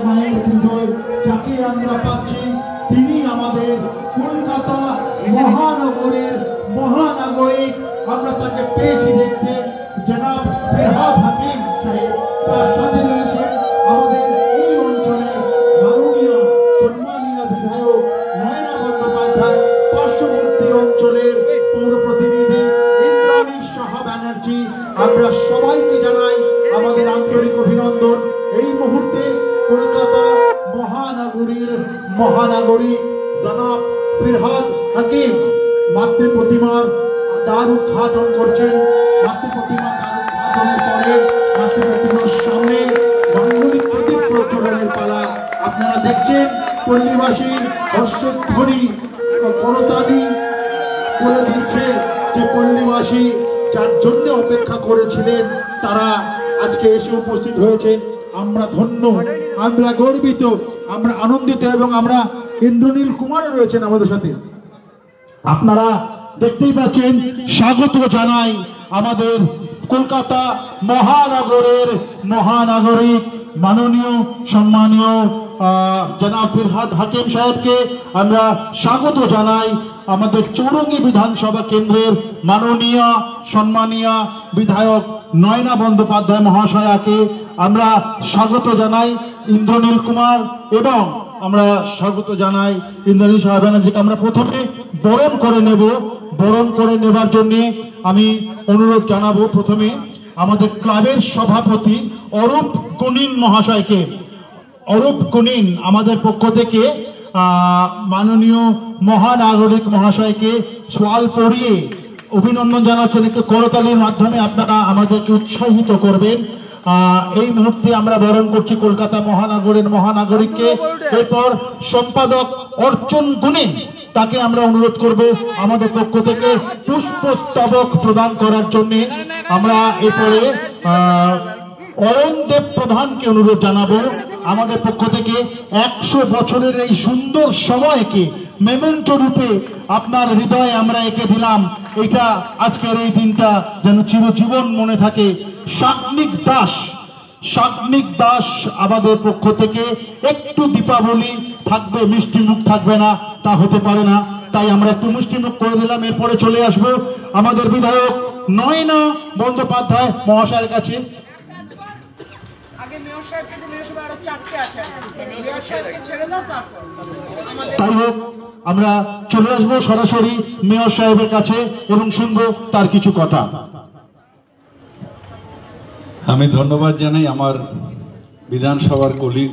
মায়ের পুজোয় যাকে আমরা পাচ্ছি তিনি আমাদের কলকাতা মহানগরের মহানাগরিক। আমরা তাকে পেয়েছি দেখতে জনাব ফিরহাদ হাকিম সাহেব, তার সাথে রয়েছে আমাদের এই অঞ্চলে মাননীয় সম্মানীয় বিধায়ক নয়না বন্দ্যোপাধ্যায়, পার্শ্ববর্তী অঞ্চলের পৌর প্রতিনিধি ইন্দ্রাণী সাহা ব্যানার্জি। আমরা সবাইকে জানাই আমাদের আন্তরিক অভিনন্দন। এই মুহূর্তে কলকাতা মহানগরীর মহানাগরিক জনাব ফিরহাদ হাকিম মাতৃ প্রতিমার দ্বার উদ্ঘাটন করছেন। মাতৃ প্রতিমার দ্বার উদ্ঘাটনের পরে মাতৃ প্রতিমার সামনে বাঙালি প্রদীপ প্রজ্বলনের পালা। আপনারা দেখছেন পল্লীবাসীর হর্ষধ্বনি করতালি করে দিচ্ছে যে পল্লীবাসী যার জন্য অপেক্ষা করেছিলেন তারা আজকে এসে উপস্থিত হয়েছে। আমরা ধন্য, আমরা গর্বিত, আমরা আনন্দিত এবং আমরা ইন্দ্রনীল কুমারও রয়েছেন আমাদের সাথে। আপনারা দেখতেই পাচ্ছেন, স্বাগত জানাই আমাদের কলকাতা মহানগরের মহানাগরিক মাননীয় সম্মানীয় জনাব ফিরহাদ হাকিম সাহেবকে আমরা স্বাগত জানাই। আমাদের চৌরঙ্গী বিধানসভা কেন্দ্রের মাননীয় সম্মানীয় বিধায়ক নয়না বন্দ্যোপাধ্যায় মহাশয়াকে আমরা স্বাগত জানাই। ইন্দ্রনীল কুমার এবং আমরা স্বাগত জানাই ইন্দ্রাণী সাহা ব্যানার্জিকে। আমরা প্রথমে বরণ করে নেব। বরণ করে নেবার জন্য আমি অনুরোধ জানাবো প্রথমে আমাদের ক্লাবের সভাপতি অরূপ কুনিন মহাশয়কে। অরূপ কুনিন আমাদের পক্ষ থেকে মাননীয় মহানাগরিক মহাশয়কে সোয়াল পড়িয়ে অভিনন্দন জানাচ্ছেন। একটু করতালির মাধ্যমে আপনারা আমাদেরকে উৎসাহিত করবেন। এই মুহূর্তে আমরা বরণ করছি কলকাতা মহানগরের মহানাগরিককে। এরপর সম্পাদক অর্চন গুনিন, তাকে আমরা অনুরোধ করব আমাদের পক্ষ থেকে পুষ্পস্তবক প্রদান করার জন্য। আমরা এরপরে অরণদেব প্রধানকে অনুরোধ জানাবো আমাদের পক্ষ থেকে 100 বছরের এই সুন্দর সময়কে মেমেন্টো রূপে আপনার হৃদয়ে আমরা এঁকে দিলাম। এটা আজকের এই দিনটা যেন চিরজীবন মনে থাকে। শাগ্নিক দাস আমাদের পক্ষ থেকে একটু দীপাবলি থাকবে, মিষ্টি মুখ থাকবে না তা হতে পারে না, তাই আমরা একটু মিষ্টি মুখ করে দিলাম। এরপরে চলে আসবো আমাদের বিধায়ক নয়না বন্দ্যোপাধ্যায় মহাশয়ের কাছে। তাই হোক, আমরা চলে আসবো সরাসরি মেয়র সাহেবের কাছে এবং শুনবো তার কিছু কথা। আমি ধন্যবাদ জানাই আমার বিধানসভার কলিগ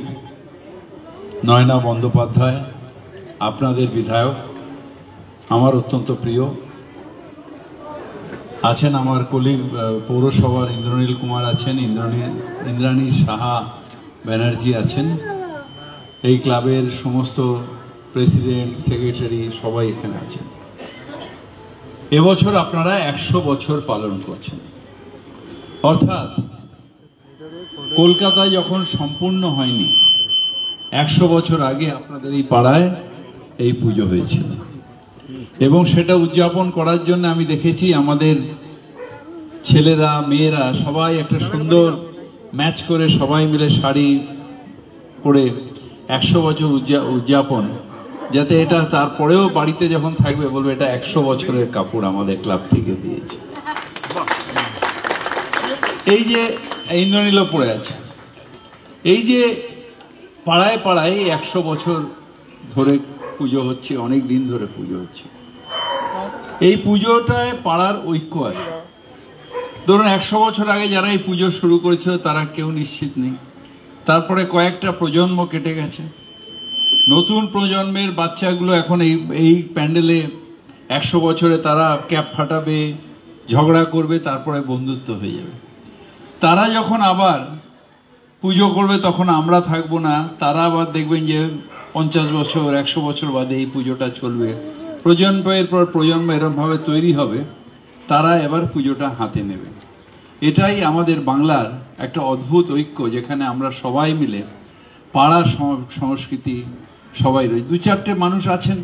নয়না বন্দ্যোপাধ্যায়, আপনাদের বিধায়ক, আমার অত্যন্ত প্রিয়। আছেন আমার কলিগ পৌরসভার ইন্দ্রনীল কুমার আছেন, ইন্দ্রাণী সাহা ব্যানার্জি আছেন, এই ক্লাবের সমস্ত প্রেসিডেন্ট, সেক্রেটারি সবাই এখানে আছেন। এবছর আপনারা 100 বছর পালন করছেন। অর্থাৎ কলকাতা যখন সম্পূর্ণ হয়নি 100 বছর আগে আপনাদের এই পাড়ায় এই পুজো হয়েছিল এবং সেটা উদযাপন করার জন্য আমি দেখেছি আমাদের ছেলেরা মেয়েরা সবাই একটা সুন্দর ম্যাচ করে সবাই মিলে শাড়ি পরে 100 বছর উদযাপন, যাতে এটা তারপরেও বাড়িতে যখন থাকবে বলবে এটা 100 বছরের কাপড় আমাদের ক্লাব থেকে দিয়েছে। এই যে ইন্দ্রনীল পড়ে আছে, এই যে পাড়ায় পাড়ায় 100 বছর ধরে পুজো হচ্ছে, অনেক দিন ধরে পুজো হচ্ছে। এই পুজোটায় পাড়ার ঐক্য আছে। ধরুন 100 বছর আগে যারা এই পুজো শুরু করেছিল তারা কেউ নিশ্চিত নেই, তারপরে কয়েকটা প্রজন্ম কেটে গেছে, নতুন প্রজন্মের বাচ্চাগুলো এখন এই প্যান্ডেলে 100 বছরে তারা ক্যাপ ফাটাবে, ঝগড়া করবে, তারপরে বন্ধুত্ব হয়ে যাবে। তারা যখন আবার পুজো করবে তখন আমরা থাকবো না, তারা আবার দেখবেন যে 50 বছর 100 বছর বাদে এই পুজোটা চলবে। প্রজন্মের পর প্রজন্ম এরমভাবে তৈরি হবে, তারা এবার পুজোটা হাতে নেবে। এটাই আমাদের বাংলার একটা অদ্ভুত ঐক্য, যেখানে আমরা সবাই মিলে পাড়া সংস্কৃতি সবাই রয়েছে। 2-4টে মানুষ আছেন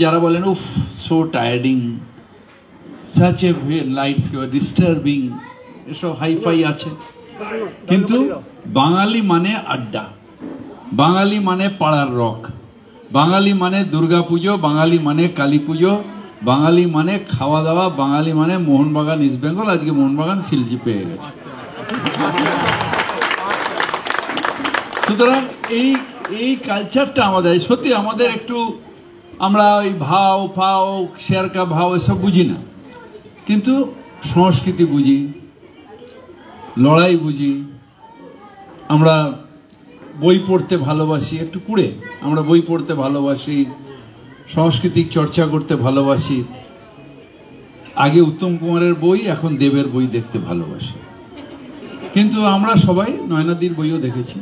যারা বলেন উফ so tiring, such a lights disturbing, এসব হাইফাই আছে, কিন্তু বাঙালি মানে আড্ডা, বাঙালি মানে পাড়ার রক, বাঙালি মানে দুর্গাপুজো, বাঙালি মানে কালী পুজো, বাঙালি মানে খাওয়া দাওয়া, বাঙালি মানে মোহনবাগান ইস্ট বেঙ্গল। আজকে মোহনবাগান সিলজি পেয়ে গেছে। সুতরাং এই কালচারটা আমাদের সত্যি, আমাদের একটু আমরা ওই ভাও ফাও শেয়ার কা ভাও এসব বুঝি না, কিন্তু সংস্কৃতি বুঝি, লড়াই বুঝি। আমরা বই পড়তে ভালোবাসি, একটু কুড়ে আমরা বই পড়তে ভালোবাসি, সাংস্কৃতিক চর্চা করতে ভালোবাসি। আগে উত্তম কুমারের বই, এখন দেবের বই দেখতে ভালোবাসি। কিন্তু আমরা সবাই নয়নাদির বইও দেখেছি।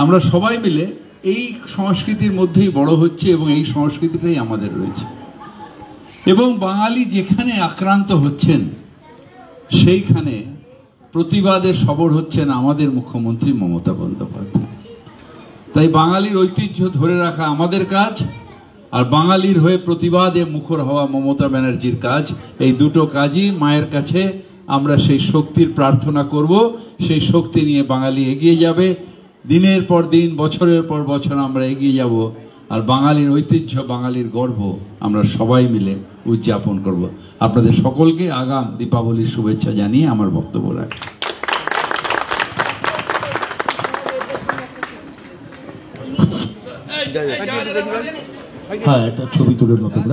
আমরা সবাই মিলে এই সংস্কৃতির মধ্যেই বড় হচ্ছে এবং এই সংস্কৃতিটাই আমাদের রয়েছে। এবং বাঙালি যেখানে আক্রান্ত হচ্ছেন সেইখানে প্রতিবাদে সবর হচ্ছেন আমাদের মুখ্যমন্ত্রী মমতা বন্দ্যোপাধ্যায়। তাই বাঙালির ঐতিহ্য ধরে রাখা আমাদের কাজ, আর বাঙালির হয়ে প্রতিবাদে মুখর হওয়া মমতা ব্যানার্জির কাজ। এই দুটো কাজই মায়ের কাছে আমরা সেই শক্তির প্রার্থনা করব। সেই শক্তি নিয়ে বাঙালি এগিয়ে যাবে। দিনের পর দিন, বছরের পর বছর আমরা এগিয়ে যাব। আর বাঙালির ঐতিহ্য, বাঙালির গর্ব আমরা সবাই মিলে উদযাপন করব। আপনাদের সকলকে আগাম দীপাবলির শুভেচ্ছা জানিয়ে আমার বক্তব্য রাখি। হ্যাঁ, একটা ছবি তুলে নেবো তোমরা।